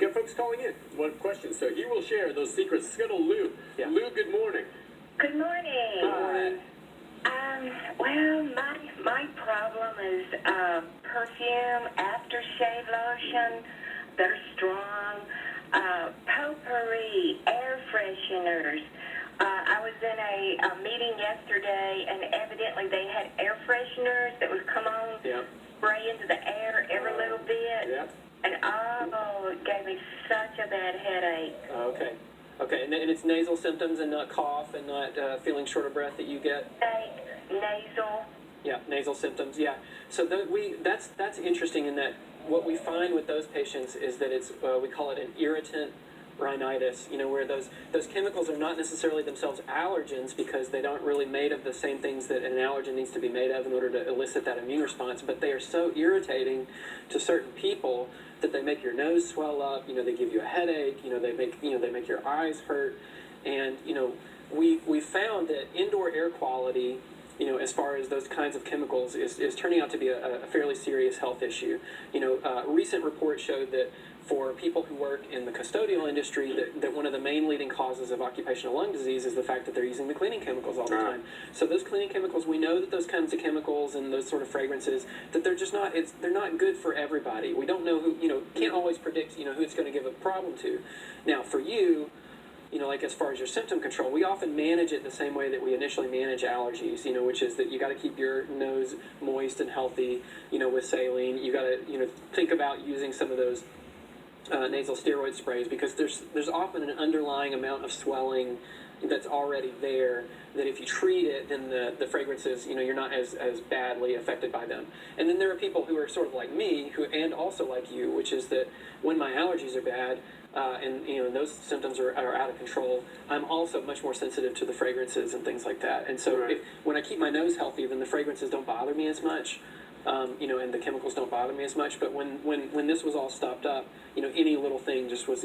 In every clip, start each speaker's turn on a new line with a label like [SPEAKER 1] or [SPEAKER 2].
[SPEAKER 1] got folks calling in. What questions? So he will share those secrets. Let's go to Lou.
[SPEAKER 2] Yeah.
[SPEAKER 1] Lou, good morning.
[SPEAKER 3] Good morning.
[SPEAKER 1] Good morning.
[SPEAKER 3] Well, my problem is perfume, aftershave lotion that are strong, potpourri, air fresheners. I was in a meeting yesterday, and evidently they had air fresheners that would come on, spray into the air every little bit.
[SPEAKER 1] Yep.
[SPEAKER 3] And it gave me such a bad headache.
[SPEAKER 2] Okay. Okay, and it's nasal symptoms and not cough and not feeling short of breath that you get?
[SPEAKER 3] Nasal.
[SPEAKER 2] Yeah, nasal symptoms, yeah. So that's interesting in that what we find with those patients is that it's, we call it an irritant rhinitis, where those chemicals are not necessarily themselves allergens because they don't really made of the same things that an allergen needs to be made of in order to elicit that immune response, but they are so irritating to certain people that they make your nose swell up, they give you a headache, they make your eyes hurt, and we found that indoor air quality, as far as those kinds of chemicals, is turning out to be a fairly serious health issue. Recent reports showed that for people who work in the custodial industry, that one of the main leading causes of occupational lung disease is the fact that they're using the cleaning chemicals all the time. So those cleaning chemicals, we know that those kinds of chemicals and those sort of fragrances, that they're just not, they're not good for everybody. We don't know who, can't always predict, who it's going to give a problem to. Now, for you, like as far as your symptom control, we often manage it the same way that we initially manage allergies, which is that you got to keep your nose moist and healthy, with saline. You got to, think about using some of those nasal steroid sprays because there's often an underlying amount of swelling that's already there that if you treat it, then the fragrances, you're not as badly affected by them. And then there are people who are sort of like me, and also like you, which is that when my allergies are bad, and those symptoms are out of control, I'm also much more sensitive to the fragrances and things like that. And so when I keep my nose healthy, then the fragrances don't bother me as much, and the chemicals don't bother me as much. But when this was all stopped up, any little thing just was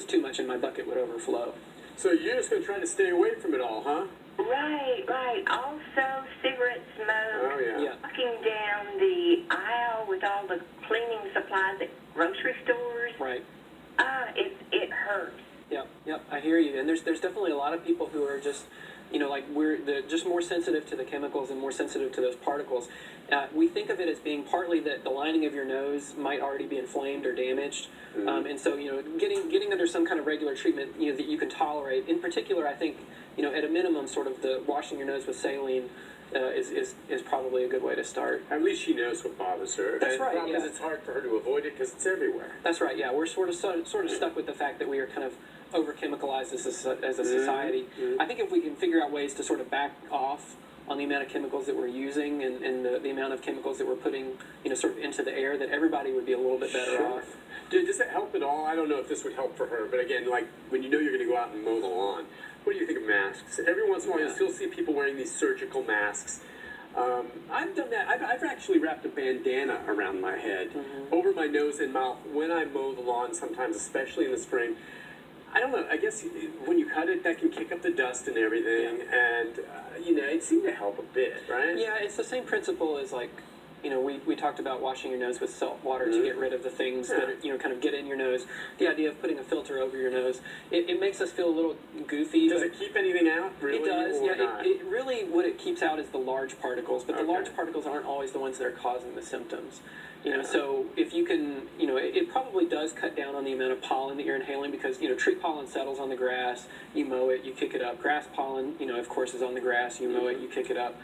[SPEAKER 2] too much, and my bucket would overflow.
[SPEAKER 1] So you're just going to try to stay away from it all, huh?
[SPEAKER 3] Right. Also, cigarette smoke.
[SPEAKER 1] Oh, yeah.
[SPEAKER 3] Walking down the aisle with all the cleaning supplies at grocery stores.
[SPEAKER 2] Right.
[SPEAKER 3] It hurts.
[SPEAKER 2] Yep, I hear you. And there's definitely a lot of people who are just, just more sensitive to the chemicals and more sensitive to those particles. We think of it as being partly that the lining of your nose might already be inflamed or damaged. And so, getting under some kind of regular treatment, that you can tolerate. In particular, I think, at a minimum, sort of the washing your nose with saline is probably a good way to start.
[SPEAKER 1] At least she knows what bothers her.
[SPEAKER 2] That's right.
[SPEAKER 1] Because it's hard for her to avoid it because it's everywhere.
[SPEAKER 2] That's right. Yeah, we're sort of stuck with the fact that we are kind of over-chemicalized as a society. I think if we can figure out ways to sort of back off on the amount of chemicals that we're using and the amount of chemicals that we're putting, sort of into the air, that everybody would be a little bit better off.
[SPEAKER 1] Does it help at all? I don't know if this would help for her, but again, like when you're going to go out and mow the lawn, what do you think of masks? Every once in a while, you'll still see people wearing these surgical masks. I've done that. I've actually wrapped a bandana around my head, over my nose and mouth when I mow the lawn sometimes, especially in the spring. I don't know. I guess when you cut it, that can kick up the dust and everything, and it seemed to help a bit, right?
[SPEAKER 2] Yeah, it's the same principle as we talked about washing your nose with salt water to get rid of the things that kind of get in your nose. The idea of putting a filter over your nose, it makes us feel a little goofy.
[SPEAKER 1] Does it keep anything out? Really?
[SPEAKER 2] It does. Yeah. It really, what it keeps out is the large particles, but the large particles aren't always the ones that are causing the symptoms. So if you can, it probably does cut down on the amount of pollen that you're inhaling because, tree pollen settles on the grass, you mow it, you kick it up. Grass pollen, of course, is on the grass, you mow it, you kick it up.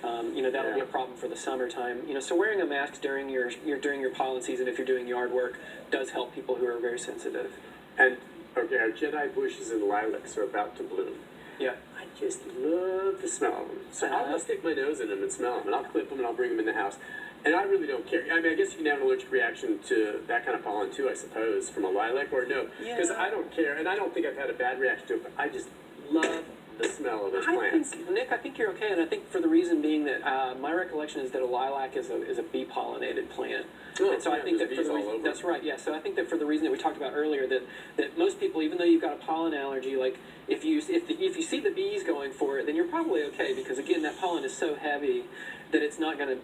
[SPEAKER 2] That'll be a problem for the summertime. So wearing a mask during your pollen season, if you're doing yard work, does help people who are very sensitive.
[SPEAKER 1] And, our Jedi bushes and lilacs are about to bloom.
[SPEAKER 2] Yeah.
[SPEAKER 1] I just love the smell of them. So I'll stick my nose in them and smell them, and I'll clip them and I'll bring them in the house. And I really don't care. I mean, I guess you can have an allergic reaction to that kind of pollen too, I suppose, from a lilac, or no. Because I don't care, and I don't think I've had a bad reaction to it, but I just love the smell of those plants.
[SPEAKER 2] Nick, I think you're okay, and I think for the reason being that my recollection is that a lilac is a bee-pollinated plant. And so I think that for the reason, that's right, yeah. So I think that for the reason that we talked about earlier, that most people, even though you've got a pollen allergy, like if you see the bees going for it, then you're probably okay because again, that pollen is so heavy that it's not gonna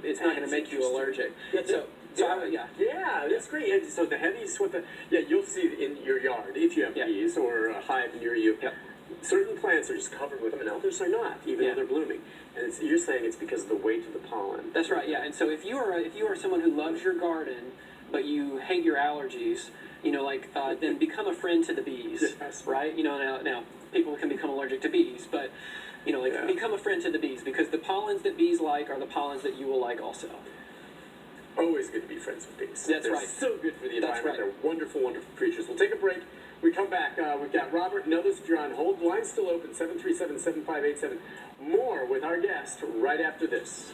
[SPEAKER 2] make you allergic.
[SPEAKER 1] Yeah,
[SPEAKER 2] so So yeah.
[SPEAKER 1] Yeah, that's great. And so the heavies, you'll see in your yard if you have bees or a hive near you.
[SPEAKER 2] Yep.
[SPEAKER 1] Certain plants are just covered with them, and others are not, even though they're blooming. And you're saying it's because of the weight of the pollen.
[SPEAKER 2] That's right. Yeah. And so if you are someone who loves your garden, but you hate your allergies, then become a friend to the bees.
[SPEAKER 1] Yes.
[SPEAKER 2] Right. Now people can become allergic to bees, but become a friend to the bees, because the pollens that bees like are the pollens that you will like also.
[SPEAKER 1] Always good to be friends with bees.
[SPEAKER 2] That's
[SPEAKER 1] They're
[SPEAKER 2] right.
[SPEAKER 1] so good for the
[SPEAKER 2] That's
[SPEAKER 1] environment.
[SPEAKER 2] right.
[SPEAKER 1] They're wonderful, wonderful creatures. We'll take a break. We come back. We've got Robert and others. If you're on hold, the line's still open, 737-7587. More with our guest right after this.